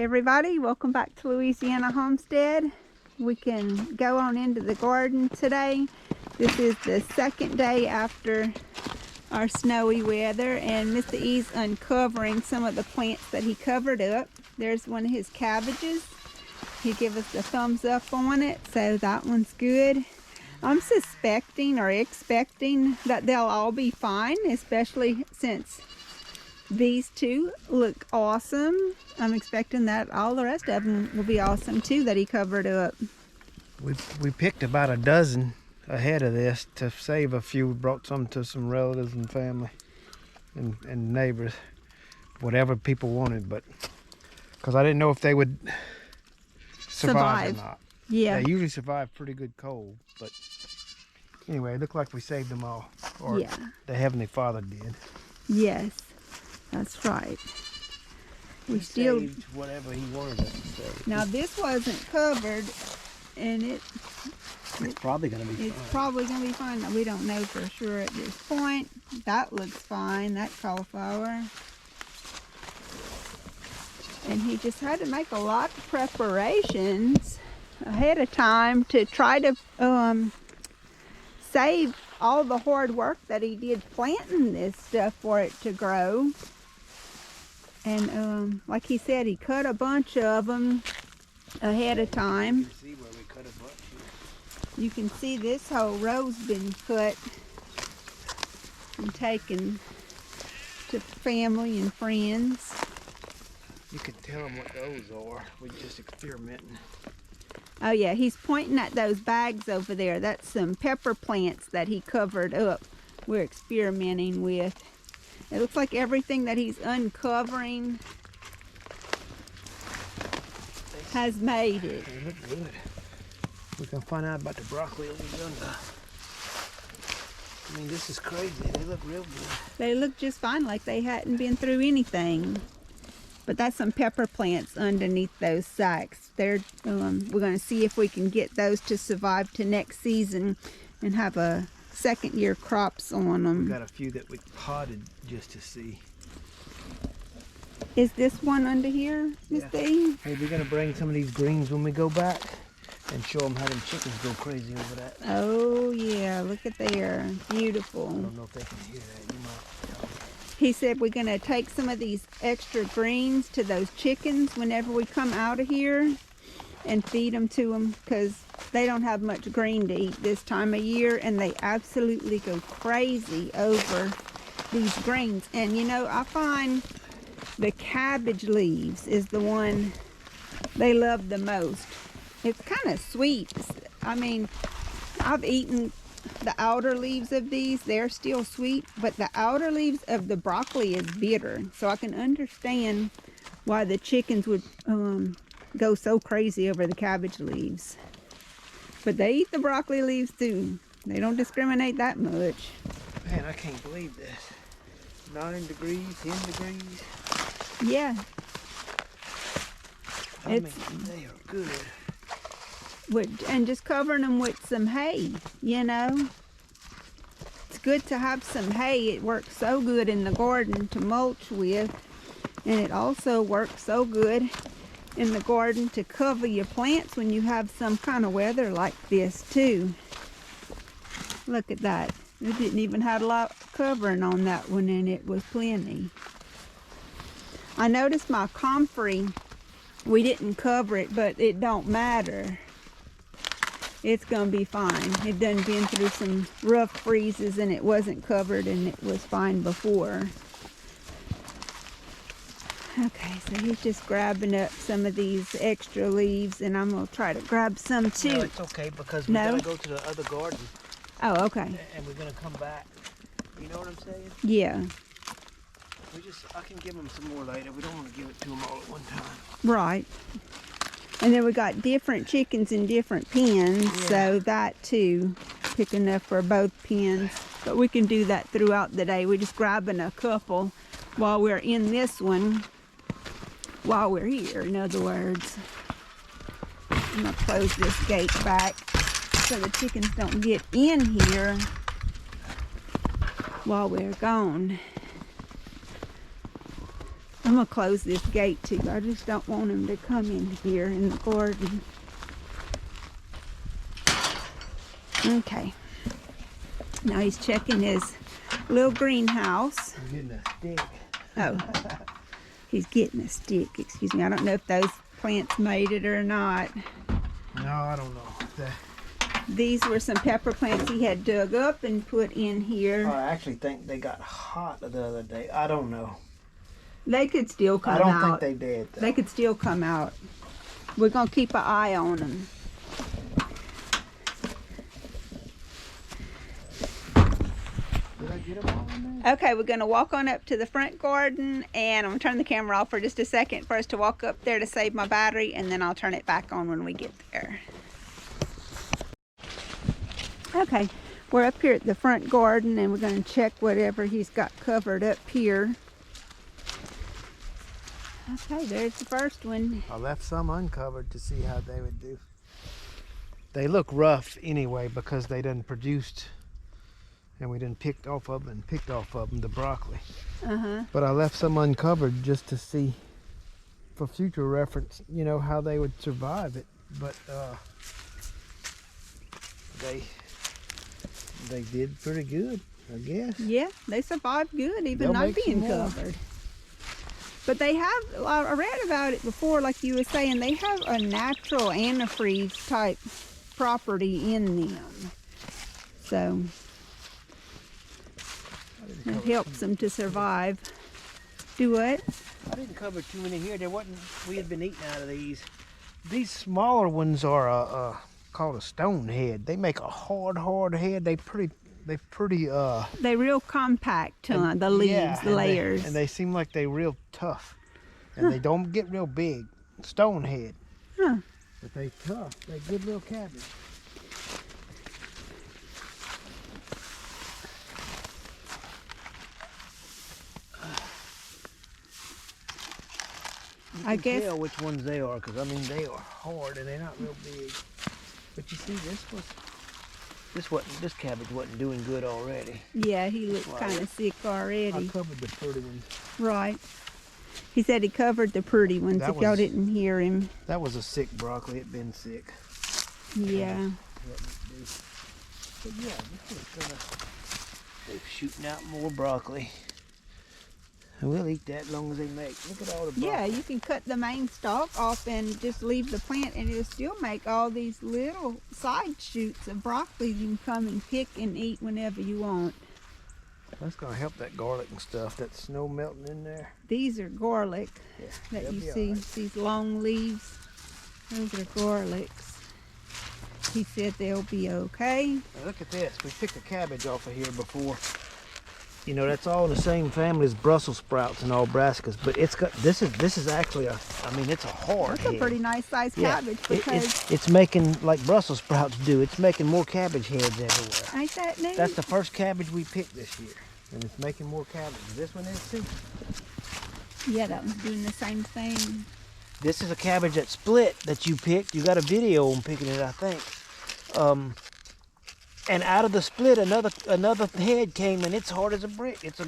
everybody, welcome back to Louisiana Homestead. We can go on into the garden today. This is the second day after our snowy weather, and Mr. E's uncovering some of the plants that he covered up. There's one of his cabbages. He gave us the thumbs up on it, so that one's good. I'm suspecting or expecting that they'll all be fine, especially since these two look awesome. I'm expecting that all the rest of them will be awesome too that he covered up. We picked about a dozen ahead of this to save a few. We brought some to some relatives and family and neighbors, whatever people wanted, but because I didn't know if they would survive or not. Yeah. They usually survive pretty good cold, but anyway, it looked like we saved them all, or yeah. the Heavenly Father did. Yes, that's right. We still saved whatever he wanted us to save. Now this wasn't covered, and it's probably going to be fine. It's probably going to be fine. We don't know for sure at this point. That looks fine, that cauliflower. And he just had to make a lot of preparations ahead of time to try to save all the hard work that he did planting this stuff for it to grow. And like he said, he cut a bunch of them ahead of time. You can see where we cut a bunch here. You can see this whole row's been cut and taken to family and friends. You can tell them what those are. We're just experimenting. Oh yeah, he's pointing at those bags over there. That's some pepper plants that he covered up. We're experimenting with. It looks like everything that he's uncovering has made it. They look good. We can find out about the broccoli over yonder. I mean, this is crazy. They look real good. They look just fine, like they hadn't been through anything. But that's some pepper plants underneath those sacks. They're, we're going to see if we can get those to survive to next season and have a second year crops on them. We got a few that we potted just to see. Is this one under here, Mr. E? Hey, we're going to bring some of these greens when we go back and show them how them chickens go crazy over that. Oh yeah, look at there. Beautiful. I don't know if they can hear that. You might tell me. He said we're going to take some of these extra greens to those chickens whenever we come out of here and feed them to them, because they don't have much green to eat this time of year, and they absolutely go crazy over these greens. And you know, I find the cabbage leaves is the one they love the most. It's kind of sweet. I mean, I've eaten the outer leaves of these. They're still sweet, but the outer leaves of the broccoli is bitter. So I can understand why the chickens would go so crazy over the cabbage leaves. But they eat the broccoli leaves too. They don't discriminate that much. Man, I can't believe this. 9 degrees, 10 degrees. Yeah. I mean, they are good. And just covering them with some hay, you know. It's good to have some hay. It works so good in the garden to mulch with. And it also works so good in the garden to cover your plants when you have some kind of weather like this too. Look at that. It didn't even have a lot of covering on that one, and it was plenty. I noticed my comfrey, we didn't cover it, but it don't matter. It's gonna be fine. It done been through some rough freezes and it wasn't covered, and it was fine before. Okay, so he's just grabbing up some of these extra leaves, and I'm gonna try to grab some too. No, it's okay, because we gotta go to the other garden. Oh, okay. And we're gonna come back. You know what I'm saying? Yeah. I can give them some more later. We don't want to give it to them all at one time. Right. And then we got different chickens in different pens, yeah. So that too, pick enough for both pens. But we can do that throughout the day. We're just grabbing a couple while we're in this one, while we're here, in other words. I'm gonna close this gate back so the chickens don't get in here while we're gone. I'm gonna close this gate too. I just don't want him to come in here in the garden. Okay. Now he's checking his little greenhouse. I'm getting a stick. Oh, he's getting a stick. Excuse me. I don't know if those plants made it or not. No, I don't know. These were some pepper plants he had dug up and put in here. I actually think they got hot the other day. I don't know. They could still come out. I don't think they did, though. They could still come out. We're going to keep an eye on them. Did I get them all in there? Okay, we're going to walk on up to the front garden, and I'm going to turn the camera off for just a second for us to walk up there to save my battery, and then I'll turn it back on when we get there. Okay, we're up here at the front garden, and we're going to check whatever he's got covered up here. Okay, there's the first one. I left some uncovered to see how they would do. They look rough anyway because they done produced, and we done picked off of them the broccoli. But I left some uncovered just to see, for future reference, you know, how they would survive it. But they did pretty good, I guess. Yeah, they survived good, even They'll not make being some more. covered. But they have, I read about it before, like you were saying, they have a natural antifreeze type property in them. So it helps them to survive. Do what? I didn't cover too many here. There wasn't. We had been eating out of these. These smaller ones are called a stone head. They make a hard head. They're real compact, the leaves, yeah, the layers. and they seem like they're real tough, and they don't get real big. Stone head. Huh. But they tough. They good little cabbage. I guess. Tell which ones they are, because I mean they are hard and they're not real big. But you see, this cabbage wasn't doing good already. Yeah, he looked kind of sick I already. covered the pretty ones. Right. He said he covered the pretty ones, That if y'all was- didn't hear him. That was a sick broccoli. It'd been sick. Yeah. But yeah, this is gonna. They're shooting out more broccoli. And we'll eat that as long as they make. Look at all the broccoli. Yeah, you can cut the main stalk off and just leave the plant, and it'll still make all these little side shoots of broccoli you can come and pick and eat whenever you want. That's gonna help that garlic and stuff. That snow melting in there. These are garlic Yeah, that they'll you be see, all right. these long leaves. Those are garlics. He said they'll be okay. Now look at this. We picked a cabbage off of here before. You know, that's all in the same family as Brussels sprouts and all brassicas, but it's got this is actually it's a hard That's a head. pretty nice sized Yeah, cabbage because it's making like Brussels sprouts do. It's making more cabbage heads everywhere. ain't that neat? That's the first cabbage we picked this year, and it's making more cabbage. This one is too. Yeah, that one's doing the same thing. This is a cabbage that split that you picked. You got a video on picking it, I think. And out of the split, another head came, and it's hard as a brick. It's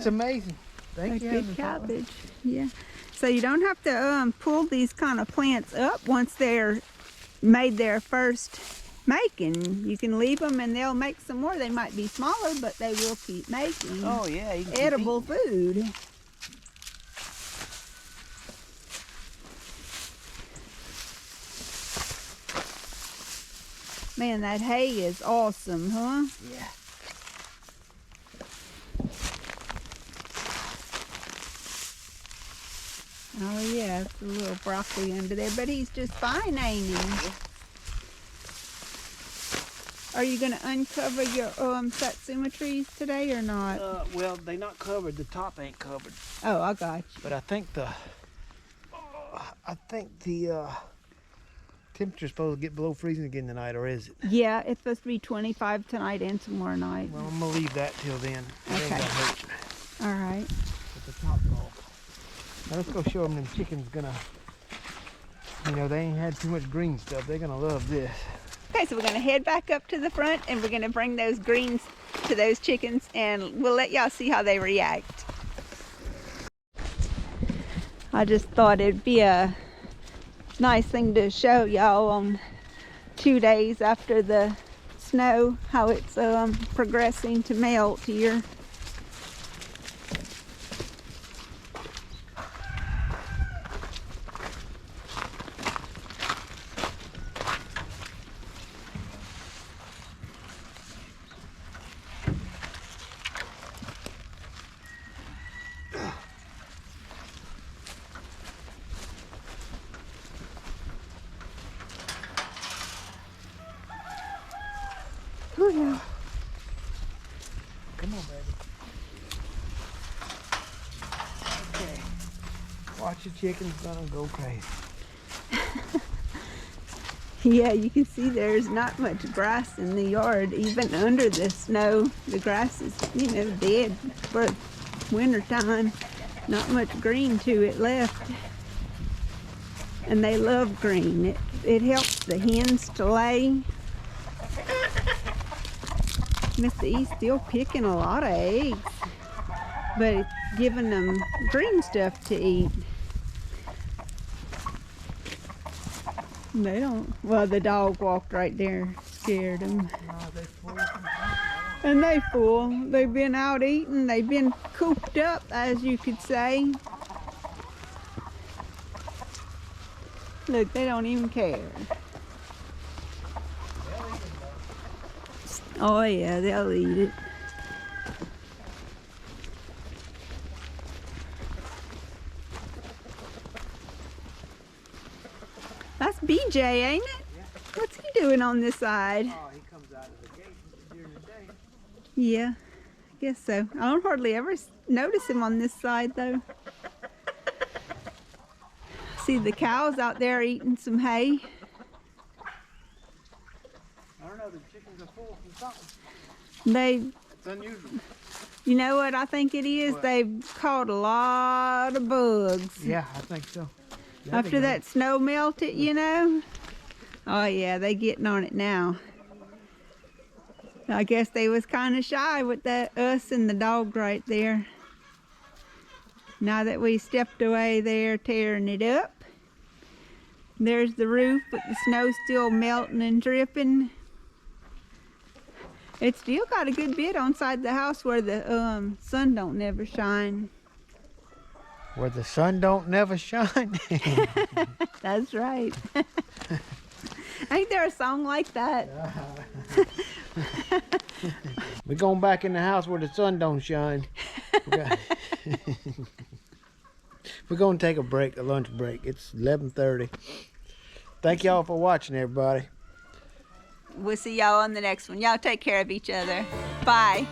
amazing. Thank you. Big cabbage. Yeah. So you don't have to pull these kind of plants up once they're made their first making. You can leave them and they'll make some more. They might be smaller, but they will keep making Oh yeah, you can keep edible food. Man, that hay is awesome, huh? eating. Yeah. Oh yeah, it's a little broccoli under there, but he's just fine, ain't he? Are you gonna uncover your satsuma trees today or not? Well, they not covered. The top ain't covered. Oh, I got you. But I think the temperature's supposed to get below freezing again tonight, or is it? Yeah, it's supposed to be 25 tonight and tomorrow night. Well, I'm gonna leave that till then. It ain't Okay. gonna hurt you. All right. With the top off. Now let's go show them chickens gonna. You know, they ain't had too much green stuff. They're gonna love this. Okay, so we're gonna head back up to the front and we're gonna bring those greens to those chickens and we'll let y'all see how they react. I just thought it'd be a nice thing to show y'all on 2 days after the snow, how it's progressing to melt here. Oh yeah. Come on, baby. Okay. Watch the chickens gonna go crazy. Yeah, you can see there's not much grass in the yard. Even under the snow, the grass is, dead for winter time. Not much green to it left. And they love green. It helps the hens to lay. Mr. E's still picking a lot of eggs, but it's giving them green stuff to eat. They don't, well, the dog walked right there, scared them. And they full. They've been out eating. They've been cooped up, as you could say. Look, they don't even care. Oh yeah, they'll eat it. That's BJ, ain't it? Yeah. What's he doing on this side? Oh, he comes out of the gate during the day. Yeah, I guess so. I don't hardly ever notice him on this side though. See the cows out there eating some hay. I don't know, the chickens are full from something. It's unusual. You know what I think it is? What? They've caught a lot of bugs. Yeah, I think so. After that snow melted, Oh yeah, they getting on it now. I guess they was kind of shy with us and the dog right there. Now that we stepped away, they're tearing it up. There's the roof, but the snow's still melting and dripping. It's still got a good bit on side the house where the sun don't never shine. Where the sun don't never shine. That's right. Ain't there a song like that? We're going back in the house where the sun don't shine. We're going to take a break, a lunch break. It's 11:30. Thank y'all for watching, everybody. We'll see y'all on the next one. Y'all take care of each other. Bye.